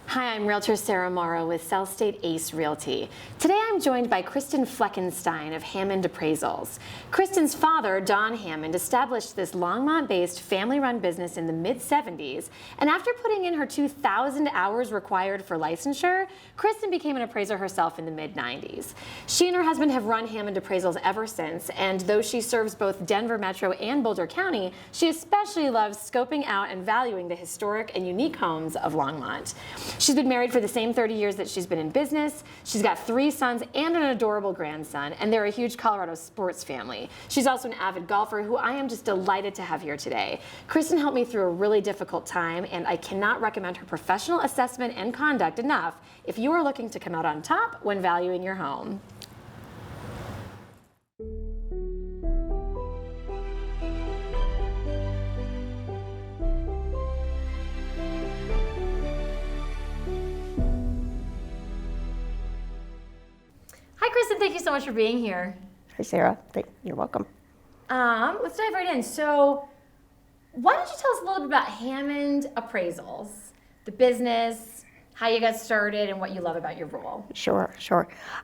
Hi, I'm Realtor Sarah Morrow with South State Ace Realty. Today I'm joined by Kristen Fleckenstein of Hammond Appraisals. Kristen's father, Don Hammond, established this Longmont-based family-run business in the mid-70s, and after putting in her 2,000 hours required for licensure, Kristen became an appraiser herself in the mid-90s. She and her husband have run Hammond Appraisals ever since, and though she serves both Denver Metro and Boulder County, she especially loves scoping out and valuing the historic and unique homes of Longmont. She's been married for the same 30 years that she's been in business. She's got 3 sons and an adorable grandson, and they're a huge Colorado sports family. She's also an avid golfer who I am just delighted to have here today. Kristen helped me through a really difficult time, and I cannot recommend her professional assessment and conduct enough if you are looking to come out on top when valuing your home. Hi, Kristen. Thank you so much for being here. Hi, Sarah. You're welcome. Let's dive right in. So, why don't you tell us a little bit about Hammond Appraisals, the business, how you got started, and what you love about your role? Sure.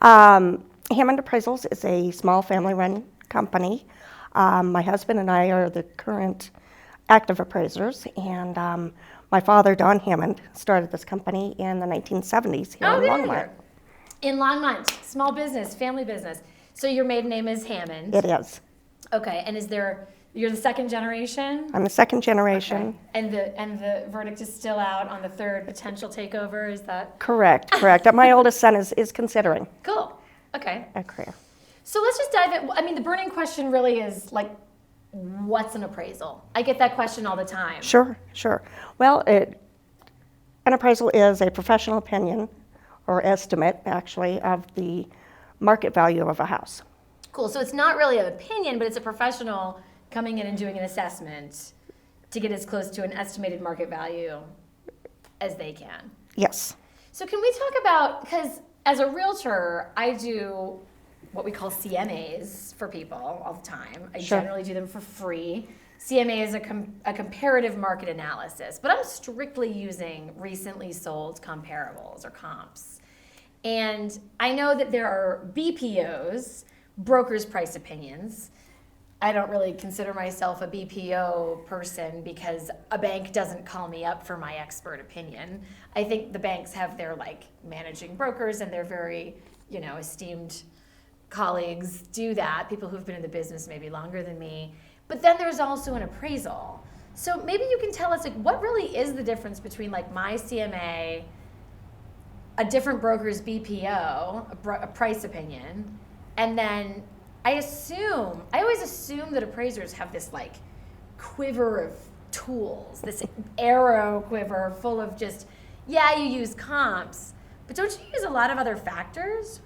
Hammond Appraisals is a small family-run company. My husband and I are the current active appraisers, and my father, Don Hammond, started this company in the 1970s here in Longmont. In Longmont, small business, family business. So your maiden name is Hammond. It is. Okay, and you're the second generation? I'm the second generation. Okay. And the verdict is still out on the third potential takeover, is that? Correct. My oldest son is considering. Cool, okay. A career. So let's just dive in. I mean, the burning question really is like, what's an appraisal? I get that question all the time. Sure. Well, an appraisal is a professional opinion or estimate, actually, of the market value of a house. Cool, so it's not really an opinion, but it's a professional coming in and doing an assessment to get as close to an estimated market value as they can. Yes. So can we talk about, because as a realtor, I do what we call CMAs for people all the time. I generally do them for free. CMA is a comparative market analysis, but I'm strictly using recently sold comparables or comps. And I know that there are BPOs, brokers' price opinions. I don't really consider myself a BPO person because a bank doesn't call me up for my expert opinion. I think the banks have their managing brokers, and they're very, esteemed colleagues do that, people who've been in the business maybe longer than me. But then there's also an appraisal. So maybe you can tell us what really is the difference between my CMA, a different broker's BPO, a price opinion, and then I always assume that appraisers have this quiver of tools, this arrow quiver full of just, you use comps, but don't you use a lot of other factors?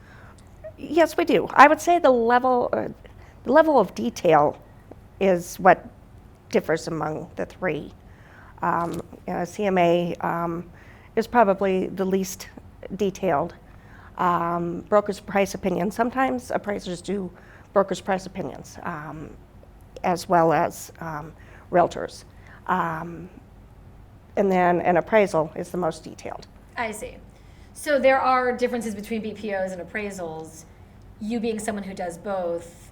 Yes, we do. I would say the level of detail is what differs among the three. CMA is probably the least detailed. Broker's price opinion. Sometimes appraisers do broker's price opinions, as well as realtors. And then an appraisal is the most detailed. I see. So there are differences between BPOs and appraisals. You being someone who does both,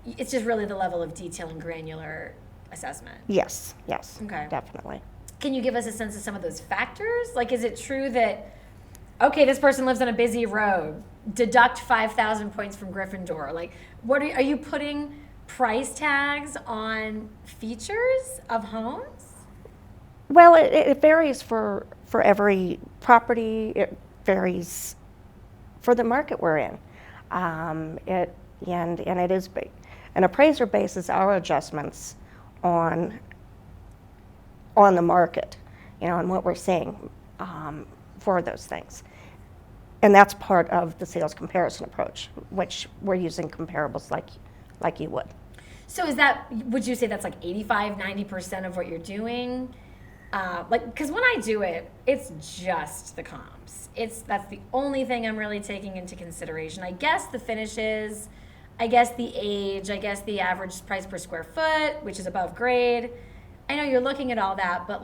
it's just really the level of detail and granular assessment. Yes, okay. Definitely. Can you give us a sense of some of those factors? Is it true that, okay, this person lives on a busy road, deduct 5,000 points from Gryffindor? Are you putting price tags on features of homes? Well, it varies for every property. It varies for the market we're in. It is an appraiser bases our adjustments on the market, and what we're seeing for those things. And that's part of the sales comparison approach, which we're using comparables like you would. So would you say that's 85, 90% of what you're doing? Because when I do it, it's just the comps. That's the only thing I'm really taking into consideration. I guess the finishes, I guess the age, I guess the average price per square foot, which is above grade. I know you're looking at all that, but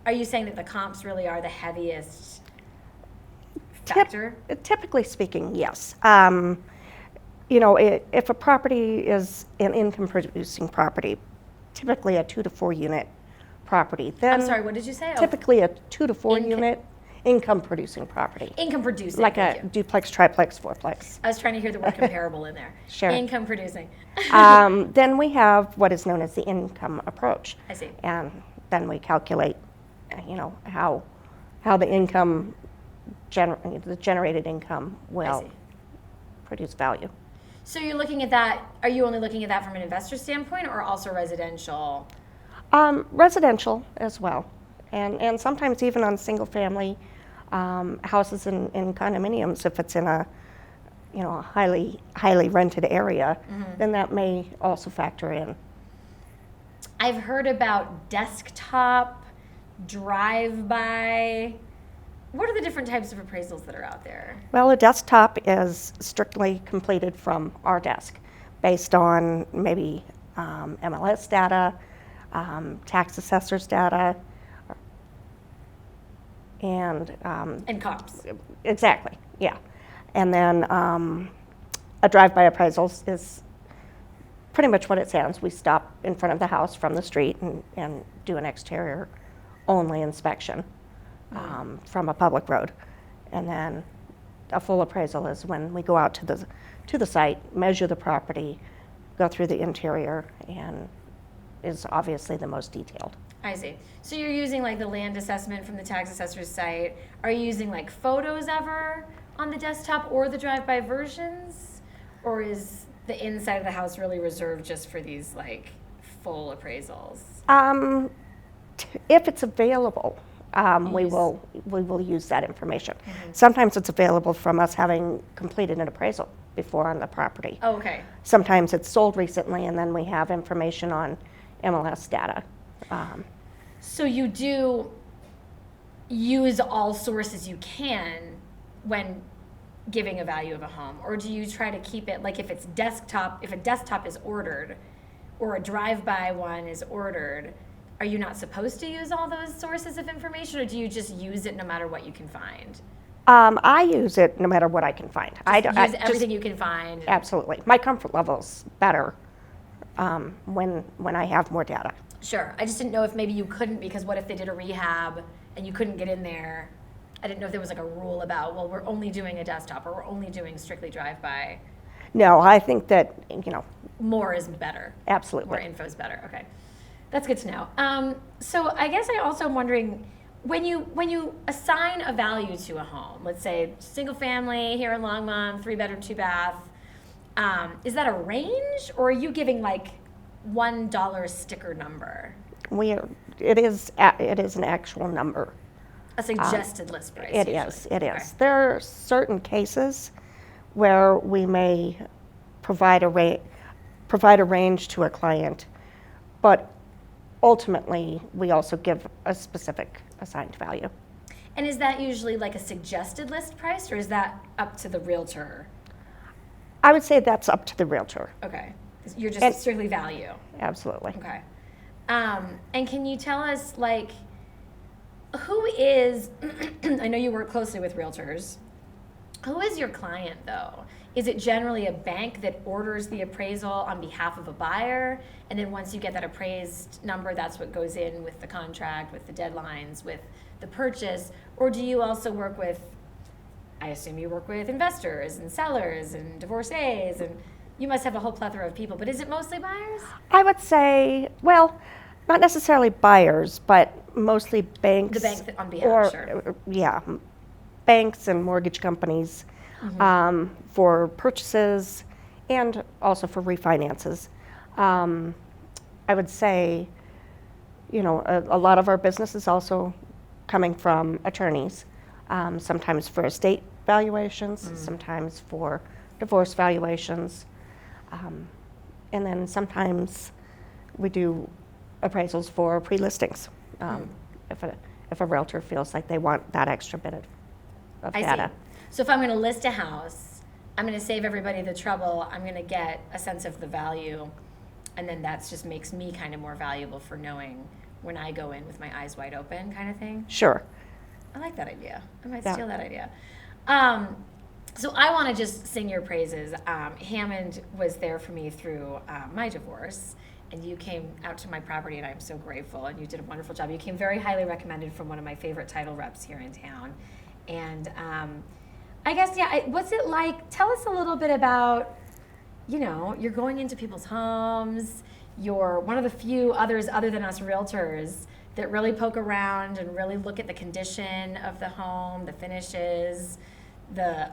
are you saying that the comps really are the heaviest factor? Typically speaking, yes. If a property is an income-producing property, typically a 2 to 4 unit property, then I'm sorry, what did you say? typically a 2 to 4 unit income-producing property, Income producing. like thank a you. duplex, triplex, fourplex. I was trying to hear the word comparable in there. Sure. Income producing. Then we have what is known as the income approach. I see. And then we calculate, how the income, the generated income I will see. produce value. So you're looking at that, are you only looking at that from an investor standpoint or also residential? Residential as well, and sometimes even on single-family houses and condominiums, if it's in a highly rented area, then that may also factor in. I've heard about desktop, drive-by. What are the different types of appraisals that are out there? Well, a desktop is strictly completed from our desk, based on maybe MLS data, tax assessors data, and comps. exactly, yeah. And then a drive-by appraisals is pretty much what it sounds. We stop in front of the house from the street and do an exterior only inspection from a public road. And then a full appraisal is when we go out to the site, measure the property, go through the interior, and is obviously the most detailed. I see. So you're using like the land assessment from the tax assessor's site. Are you using like photos ever on the desktop or the drive-by versions? Or is the inside of the house really reserved just for these like full appraisals? If it's available, we will use that information. Sometimes it's available from us having completed an appraisal before on the property. Oh, okay. Sometimes it's sold recently, and then we have information on MLS data. So you do use all sources you can when giving a value of a home, or do you try to keep it like if a desktop is ordered or a drive-by one is ordered, are you not supposed to use all those sources of information, or do you just use it no matter what you can find? I use it no matter what I can find. Use everything you can find. Absolutely. My comfort level's better when I have more data. Sure. I just didn't know if maybe you couldn't, because what if they did a rehab and you couldn't get in there? I didn't know if there was like a rule about, well, we're only doing a desktop or we're only doing strictly drive-by. No, I think that, More is better. absolutely. More info is better. Okay. That's good to know. So I guess I also am wondering, when you assign a value to a home, let's say single family here in Longmont, 3-bedroom, 2-bath, is that a range, or are you giving like $1 sticker number? It is an actual number. A suggested list price. It usually. is. It Okay. is. There are certain cases where we may provide a range to a client, but ultimately we also give a specific assigned value. And is that usually like a suggested list price, or is that up to the realtor? I would say that's up to the realtor. Okay. You're just strictly value. Absolutely. Okay. And can you tell us, like, who is, I know you work closely with realtors, who is your client though? Is it generally a bank that orders the appraisal on behalf of a buyer, and then once you get that appraised number, that's what goes in with the contract, with the deadlines, with the purchase? Or do you also work with, I assume you work with investors and sellers and divorcees, and you must have a whole plethora of people, but is it mostly buyers? I would say, well, not necessarily buyers, but mostly banks. The bank on behalf, sure. Yeah, banks and mortgage companies for purchases and also for refinances. I would say, a lot of our business is also coming from attorneys, sometimes for estate valuations, sometimes for divorce valuations, and then sometimes we do appraisals for pre-listings, if a realtor feels like they want that extra bit of data. See. So if I'm going to list a house, I'm going to save everybody the trouble. I'm going to get a sense of the value, and then that just makes me kind of more valuable for knowing when I go in with my eyes wide open, kind of thing. Sure. I like that idea. I might Yeah. steal that idea. So I want to just sing your praises. Hammond was there for me through my divorce, and you came out to my property, and I'm so grateful, and you did a wonderful job. You came very highly recommended from one of my favorite title reps here in town. And I guess, yeah, what's it like? Tell us a little bit about, you're going into people's homes. You're one of the few others other than us realtors that really poke around and really look at the condition of the home, the finishes, the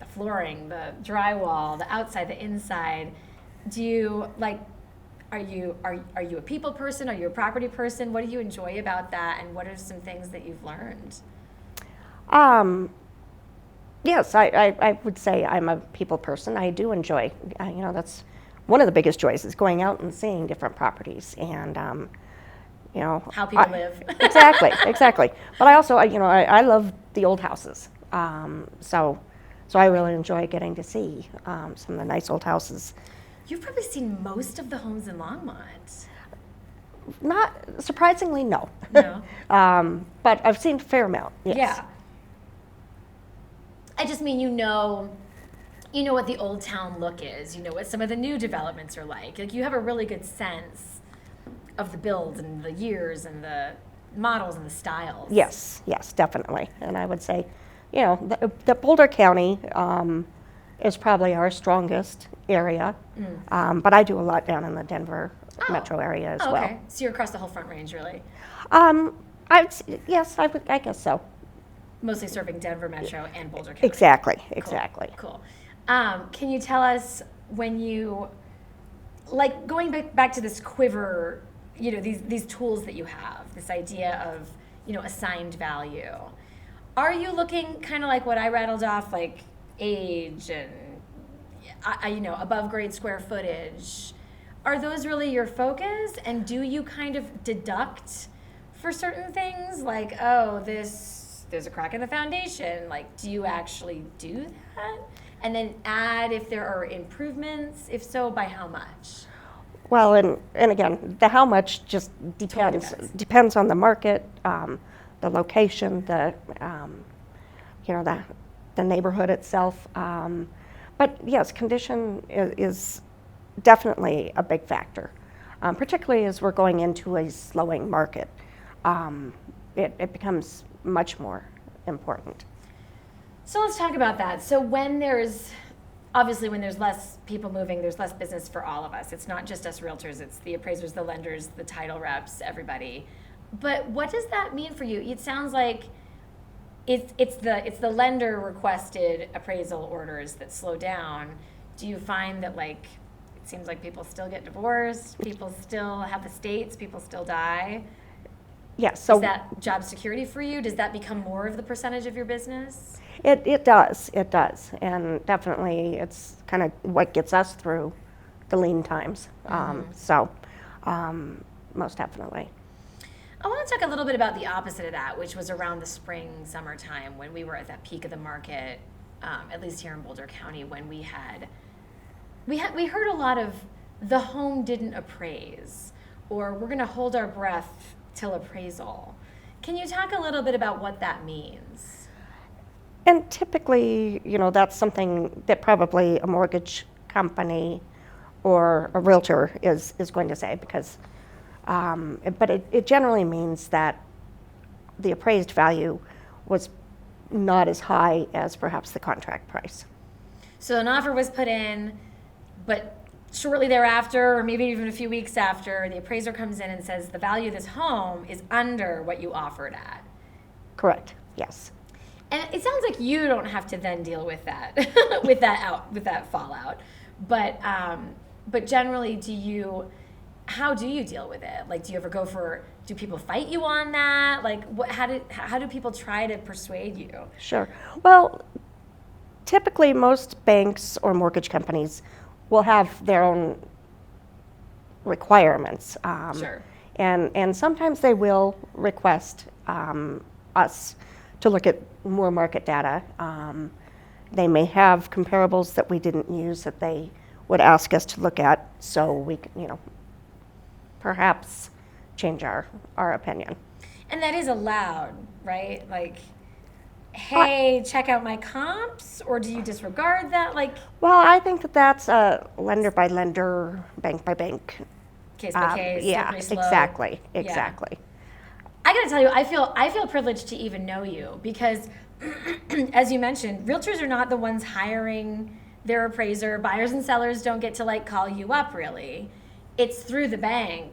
flooring, the drywall, the outside, the inside. Do you are you a people person? Are you a property person? What do you enjoy about that, and what are some things that you've learned? Yes, I would say I'm a people person. I do enjoy, that's one of the biggest joys is going out and seeing different properties and, How people live. Exactly. But I also, I love the old houses. So I really enjoy getting to see some of the nice old houses. You've probably seen most of the homes in Longmont. Not surprisingly, no. No. But I've seen a fair amount. Yes. Yeah. I just mean, you know what the old town look is. You know what some of the new developments are like. Like, you have a really good sense of the builds and the years and the models and the styles. Yes, definitely. And I would say, the Boulder County is probably our strongest area. But I do a lot down in the Denver metro area as well. Okay. So you're across the whole Front Range, really? I guess so. Mostly serving Denver metro and Boulder County. Exactly. Cool. Can you tell us when you, going back to this quiver, these tools that you have, this idea of, assigned value. Are you looking kind of like what I rattled off, like age and, above grade square footage? Are those really your focus? And do you kind of deduct for certain things? Like, there's a crack in the foundation. Like, do you actually do that? And then add if there are improvements? If so, by how much? Well, and again, the how much just depends. Totally Depends on the market, the location, the neighborhood itself. But yes, condition is definitely a big factor, particularly as we're going into a slowing market. It becomes much more important. So let's talk about that. So when there's less people moving, there's less business for all of us. It's not just us realtors, it's the appraisers, the lenders, the title reps, everybody. But what does that mean for you? It sounds like it's the lender requested appraisal orders that slow down. Do you find that it seems like people still get divorced, people still have estates, people still die? Yes. So is that job security for you? Does that become more of the percentage of your business? It does, and definitely it's kind of what gets us through the lean times. Most definitely. I want to talk a little bit about the opposite of that, which was around the spring, summertime, when we were at that peak of the market, at least here in Boulder County, when we heard a lot of the home didn't appraise, or we're going to hold our breath till appraisal. Can you talk a little bit about what that means? And typically, that's something that probably a mortgage company or a realtor is going to say, because, but it generally means that the appraised value was not as high as perhaps the contract price. So an offer was put in, but shortly thereafter, or maybe even a few weeks after, the appraiser comes in and says the value of this home is under what you offered at. Correct. Yes. And it sounds like you don't have to then deal with that, with that fallout. But generally, how do you deal with it? Do you ever do people fight you on that? How do people try to persuade you? Sure. Well, typically most banks or mortgage companies will have their own requirements. Sure. And sometimes they will request us to look at more market data. They may have comparables that we didn't use that they would ask us to look at, so we can, perhaps change our opinion. And that is allowed, right? hey, check out my comps, or do you disregard that? Like, Well, I think that that's a lender by lender, bank by bank. case by case, Yeah, slippery slope. exactly, Yeah. exactly. I gotta tell you, I feel privileged to even know you because, as you mentioned, realtors are not the ones hiring their appraiser. Buyers and sellers don't get to like call you up really. It's through the bank.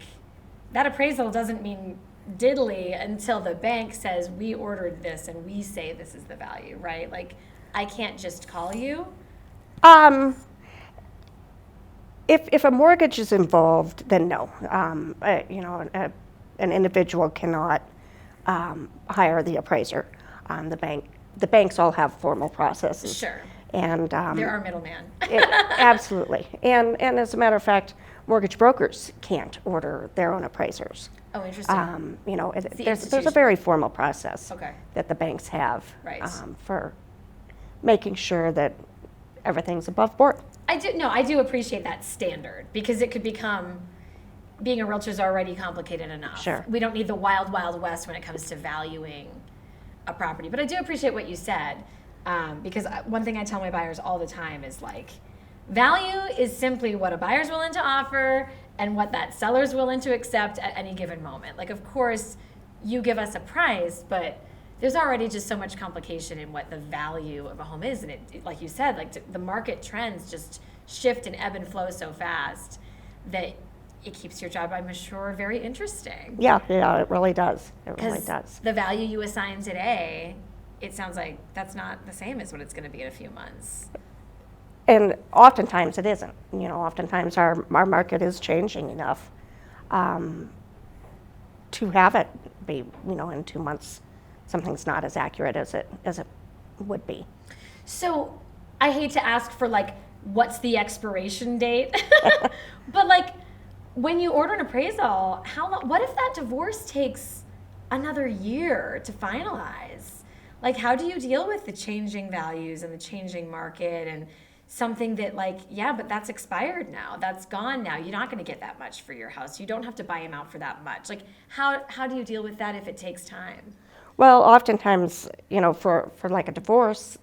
That appraisal doesn't mean diddly until the bank says we ordered this and we say this is the value, right? Like I can't just call you. Um, if a mortgage is involved, then no. An individual cannot hire the appraiser. The banks all have formal processes. Sure. And There are middlemen. absolutely. And as a matter of fact, mortgage brokers can't order their own appraisers. Oh, interesting. There's a very formal process Okay. that the banks have Right. for making sure that everything's above board. I do appreciate that standard because it could become being a realtor is already complicated enough. Sure. We don't need the wild, wild west when it comes to valuing a property. But I do appreciate what you said because one thing I tell my buyers all the time is like, value is simply what a buyer's willing to offer and what that seller's willing to accept at any given moment. Like, of course, you give us a price, but there's already just so much complication in what the value of a home is. And like you said, like the market trends just shift and ebb and flow so fast that it keeps your job, I'm sure, very interesting. Yeah, it really does. It really 'Cause does. the value you assign today, it sounds like that's not the same as what it's going to be in a few months. And oftentimes it isn't. Oftentimes our market is changing enough to have it be, in 2 months, something's not as accurate as it would be. So I hate to ask for like, what's the expiration date? But like, when you order an appraisal, how long? What if that divorce takes another year to finalize? Like, how do you deal with the changing values and the changing market and something that like, yeah, but that's expired now. That's gone now. You're not going to get that much for your house. You don't have to buy them out for that much. Like, how do you deal with that if it takes time? Well, oftentimes, for like a divorce,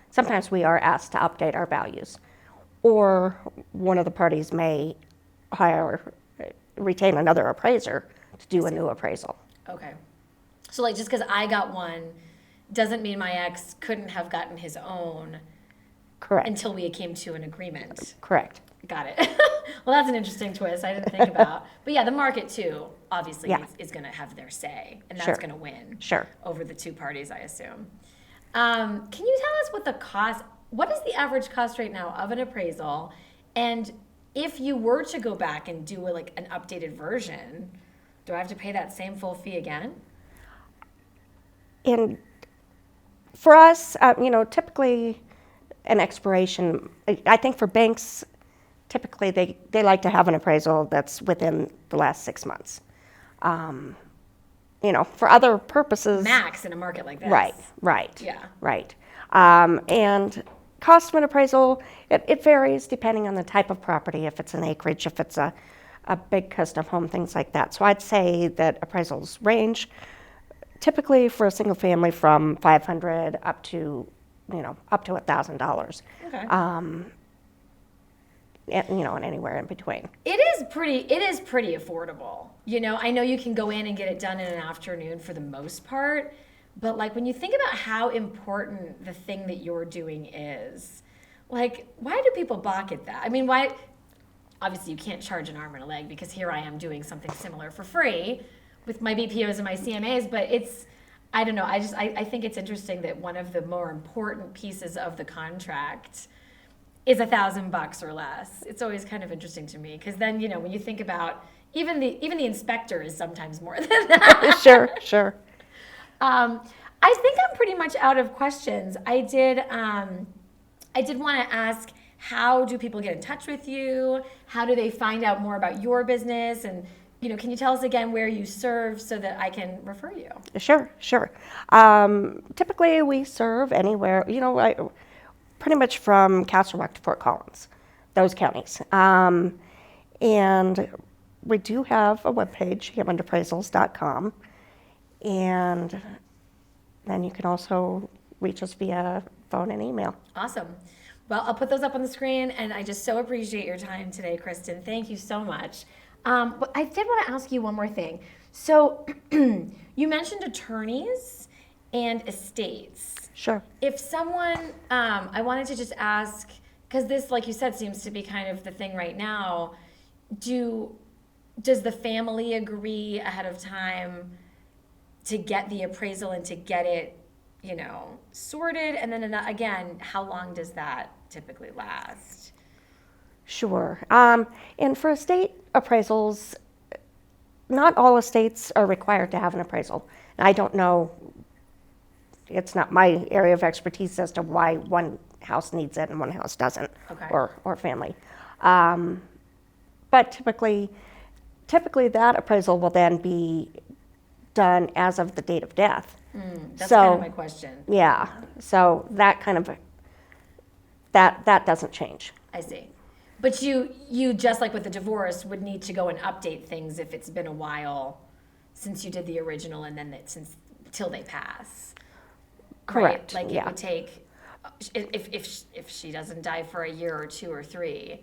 sometimes we are asked to update our values, or one of the parties may retain another appraiser to do a new appraisal. Okay. So like, just because I got one doesn't mean my ex couldn't have gotten his own Correct. until we came to an agreement. Correct. Got it. Well, that's an interesting twist I didn't think about. But yeah, the market too, obviously, Yeah. is going to have their say, and that's Sure. going to win Sure. over the two parties, I assume. Can you tell us what is the average cost right now of an appraisal? And if you were to go back and do an updated version, do I have to pay that same full fee again? And for us, typically an expiration, I think for banks, typically they like to have an appraisal that's within the last 6 months. For other purposes. Max in a market like this. Right. Yeah. Right. And cost of an appraisal, it varies depending on the type of property, if it's an acreage, if it's a big custom home, things like that. So I'd say that appraisals range typically for a single family from $500 up to $1,000. Okay. And anywhere in between. It is pretty affordable. I know you can go in and get it done in an afternoon for the most part, but like when you think about how important the thing that you're doing is, like, why do people balk at that? I mean, why? Obviously, you can't charge an arm and a leg because here I am doing something similar for free with my BPOs and my CMAs, but I don't know. I think it's interesting that one of the more important pieces of the contract is $1,000 or less. It's always kind of interesting to me because then when you think about even the inspector is sometimes more than that. Sure. I think I'm pretty much out of questions. I did want to ask, how do people get in touch with you? How do they find out more about your business? And can you tell us again where you serve so that I can refer you? Sure. Typically, we serve anywhere, pretty much from Castle Rock to Fort Collins, those counties. And we do have a webpage, HammondAppraisals.com. And then you can also reach us via phone and email. Awesome. Well, I'll put those up on the screen, and I just so appreciate your time today, Kristen. Thank you so much. But I did want to ask you one more thing. So you mentioned attorneys and estates. Sure. If someone, I wanted to just ask, because this, like you said, seems to be kind of the thing right now. Does the family agree ahead of time to get the appraisal and to get it, sorted? And then again, how long does that typically last? Sure. And for estate appraisals, not all estates are required to have an appraisal. And I don't know, it's not my area of expertise as to why one house needs it and one house doesn't, Okay. or family. But typically that appraisal will then be done as of the date of death. That's So- kind of my question. Yeah, so that kind of, that doesn't change. I see. But you just like with the divorce would need to go and update things if it's been a while since you did the original and then till they pass. Correct, Right? Like yeah. it would take if she doesn't die for a year or 2 or 3,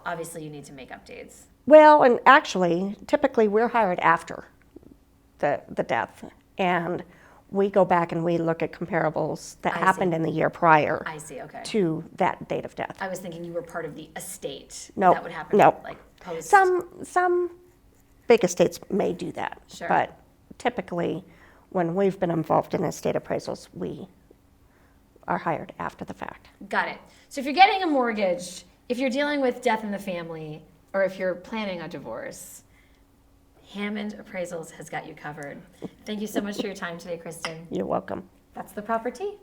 obviously you need to make updates. Well, and actually, typically we're hired after the death, and we go back and we look at comparables that I happened see. in the year prior I see. Okay. to that date of death. I was thinking you were part of the estate. No, That would happen. no. Like post. Some big estates may do that, Sure. but typically, when we've been involved in estate appraisals, we are hired after the fact. Got it. So if you're getting a mortgage, if you're dealing with death in the family, or if you're planning a divorce, Hammond Appraisals has got you covered. Thank you so much for your time today, Kristen. You're welcome. That's the property.